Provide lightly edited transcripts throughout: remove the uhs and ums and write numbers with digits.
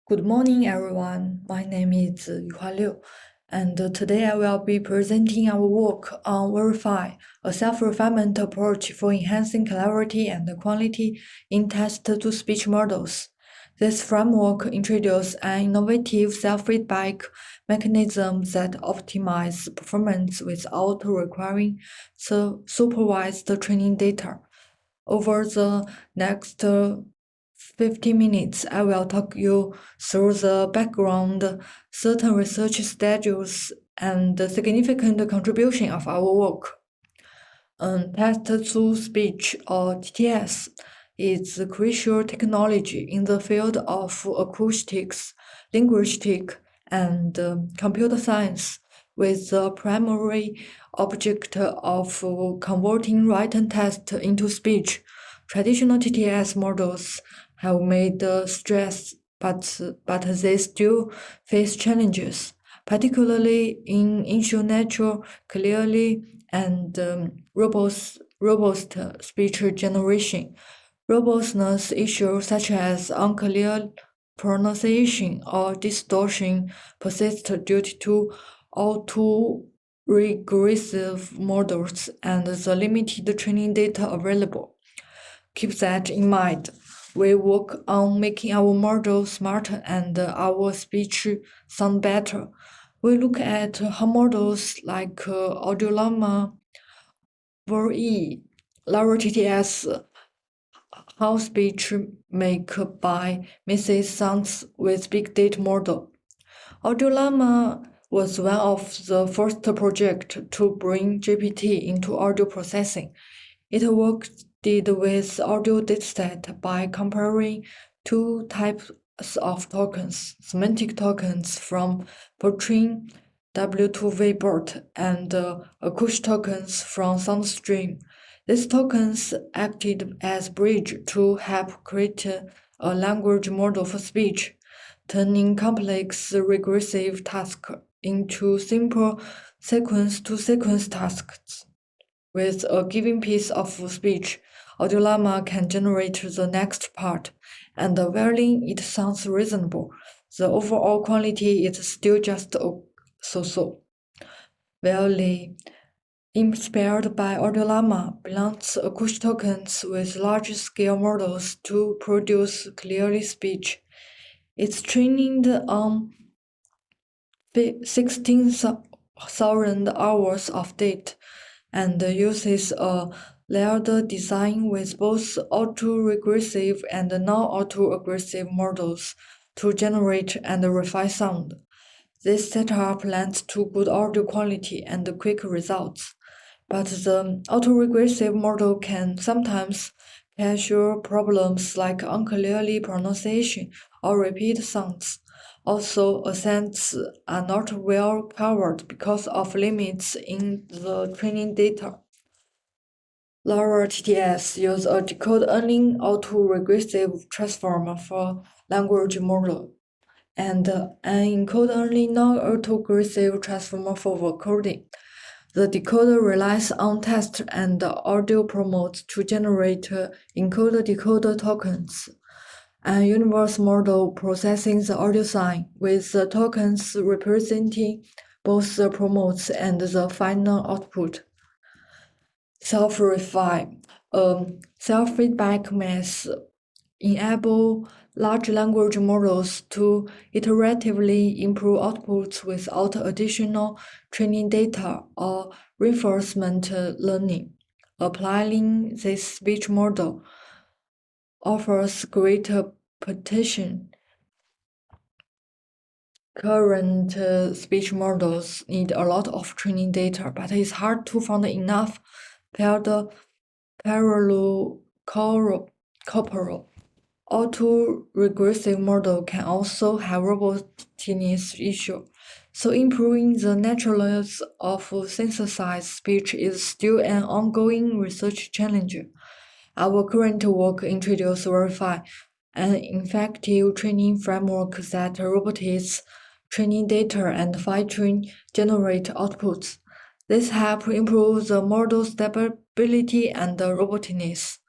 Good morning, everyone. My name is Yuhua Liu, and today I will be presenting our work on Vrefine, a self-refinement approach for enhancing clarity and quality in text-to-speech models. This framework introduces an innovative self-feedback mechanism that optimizes performance without requiring supervised training data. Over the next 50 minutes, I will talk you through the background, certain research stages, and the significant contribution of our work. Text-to-speech, or TTS, is a crucial technology in the field of acoustics, linguistics, and computer science, with the primary object of converting written text into speech. Traditional TTS models have made strides, but they still face challenges, particularly in ensure natural, clearly, and robust speech generation. Robustness issues such as unclear pronunciation or distortion persist due to auto-regressive models and the limited training data available. Keep that in mind. We work on making our model smarter and our speech sound better. We look at how models like Audiolama, Ver-E, Lara TTS, how speech make by misses sounds with big data model. Audiolama was one of the first projects to bring GPT into audio processing. It worked with audio dataset by comparing two types of tokens, semantic tokens from Fortran W2V BERT and acoustic tokens from SoundStream. These tokens acted as bridge to help create a language model for speech, turning complex regressive tasks into simple sequence-to-sequence tasks. With a given piece of speech, Audiolama can generate the next part, and while it sounds reasonable, the overall quality is still just so-so. Well, inspired by Audiolama, blends acoustic tokens with large-scale models to produce clearly speech. It's trained on 16,000 hours of data and uses a layered design with both auto-regressive and non-auto-regressive models to generate and refine sound. This setup lends to good audio quality and quick results, but the auto-regressive model can sometimes cause problems like unclearly pronunciation or repeat sounds. Also, accents are not well covered because of limits in the training data. Lara TTS uses a decode-only auto-regressive transformer for language model and an encode-only non-autoregressive transformer for vocoding. The decoder relies on text and audio promotes to generate encoder-decoder tokens. A universe model processing the audio sign, with the tokens representing both the promotes and the final output. Self-Refine, self-feedback method enable large language models to iteratively improve outputs without additional training data or reinforcement learning. Applying this speech model offers greater potential. Current speech models need a lot of training data, but it's hard to find enough parallel corporal. Auto-regressive model can also have robustness issue, so improving the naturalness of synthesized speech is still an ongoing research challenge. Our current work introduces Vrefine, an effective training framework that robotics training data and fine-tune generate outputs. This helps improve the model stability and robustness.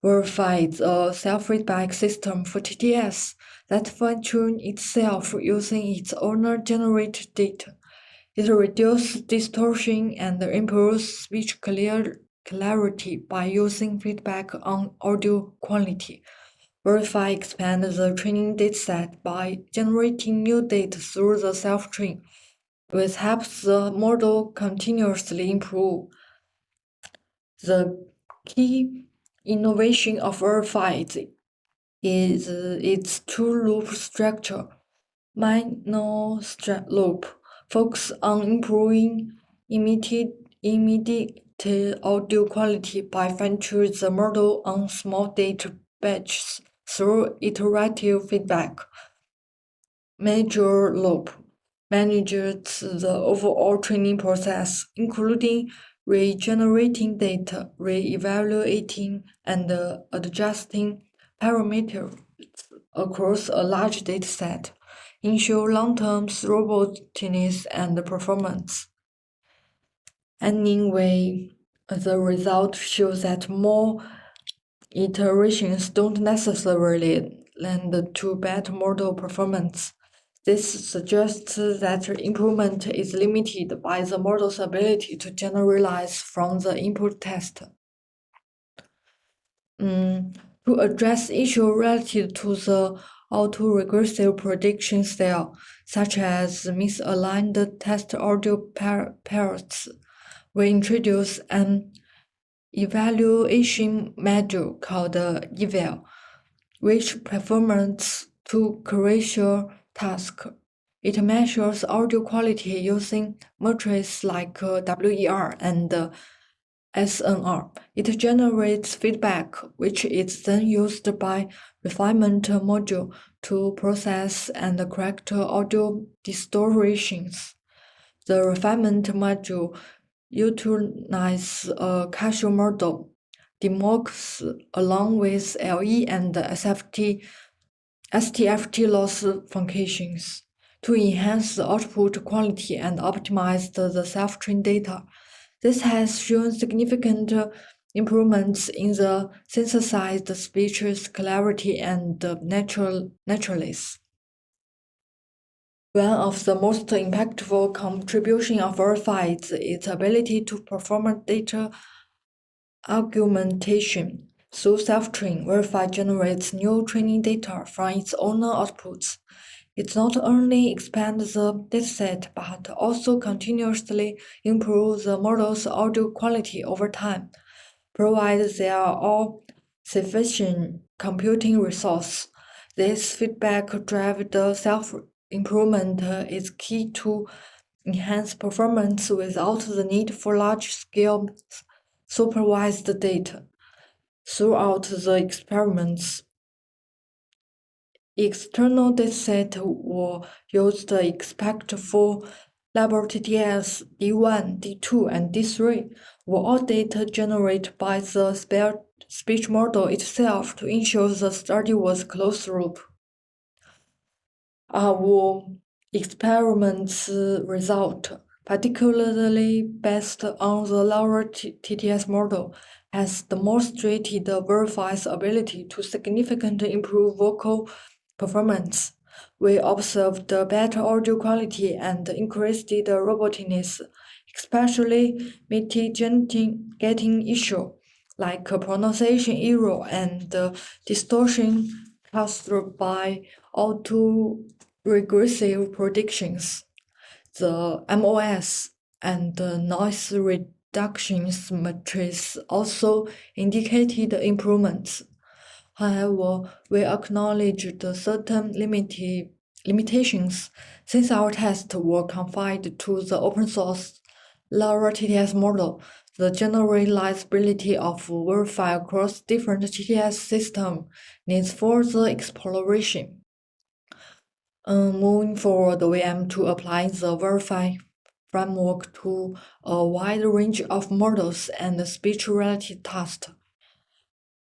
Vrefine is a self-feedback system for TTS that fine-tunes itself using its owner-generated data. It reduces distortion and improves speech clarity by using feedback on audio quality. Vrefine expands the training dataset by generating new data through the self-train, which helps the model continuously improve. The key innovation of Vrefine is its two-loop structure. Minor loop focus on improving immediate audio quality by fine-tuning the model on small data batches through iterative feedback. Major loop manages the overall training process, including regenerating data, re-evaluating, and adjusting parameters across a large dataset, ensure long-term robustness and performance. Anyway, the result shows that more iterations don't necessarily lend to better model performance. This suggests that improvement is limited by the model's ability to generalize from the input test. To address issues related to the autoregressive prediction style, such as misaligned test audio pairs, we introduce an evaluation module called eval, which performs two crucial tasks. It measures audio quality using metrics like WER and SNR. It generates feedback, which is then used by refinement module to process and correct audio distortions. The refinement module utilizes a causal model, DMOX, along with LE and STFT loss functions to enhance the output quality and optimize the self-trained data. This has shown significant improvements in the synthesized speech's clarity and naturalness. One of the most impactful contributions of Vrefine is its ability to perform data augmentation. Through self-train, Vrefine generates new training data from its own outputs. It not only expands the dataset but also continuously improves the model's audio quality over time, provided there are all sufficient computing resources. This feedback-driven self-improvement is key to enhance performance without the need for large-scale supervised data. Throughout the experiments, external datasets were used except for label TTS D1, D2, and D3 were all data generated by the speech model itself to ensure the study was closed-loop. Our experiments result, particularly based on the lower TTS model, has demonstrated Verifine's ability to significantly improve vocal performance. We observed better audio quality and increased the robustness, especially mitigating issues like pronunciation error and distortion caused by autoregressive predictions. The MOS and noise reduction metrics also indicated improvements. However, we acknowledged certain limitations since our tests were confined to the open-source lower TTS model. The generalizability of Vrefine across different TTS systems needs further exploration. Moving forward, we aim to apply the Vrefine framework to a wide range of models and speech-related tasks.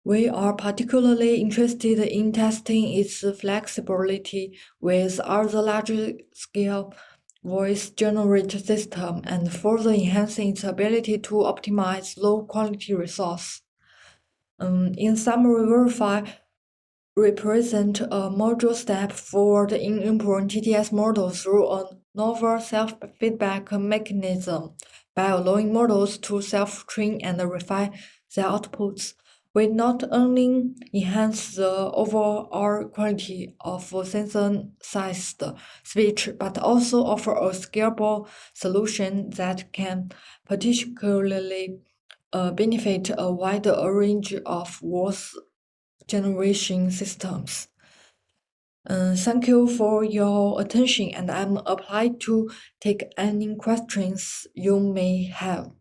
We are particularly interested in testing its flexibility with other large-scale voice-generated systems and further enhancing its ability to optimize low-quality resources. In summary, Verify represent a module step forward in improving TTS models through a novel self-feedback mechanism. By allowing models to self-train and refine their outputs, we not only enhance the overall quality of synthesized speech, but also offer a scalable solution that can particularly benefit a wider range of voice generation systems. Thank you for your attention, and I'm applied to take any questions you may have.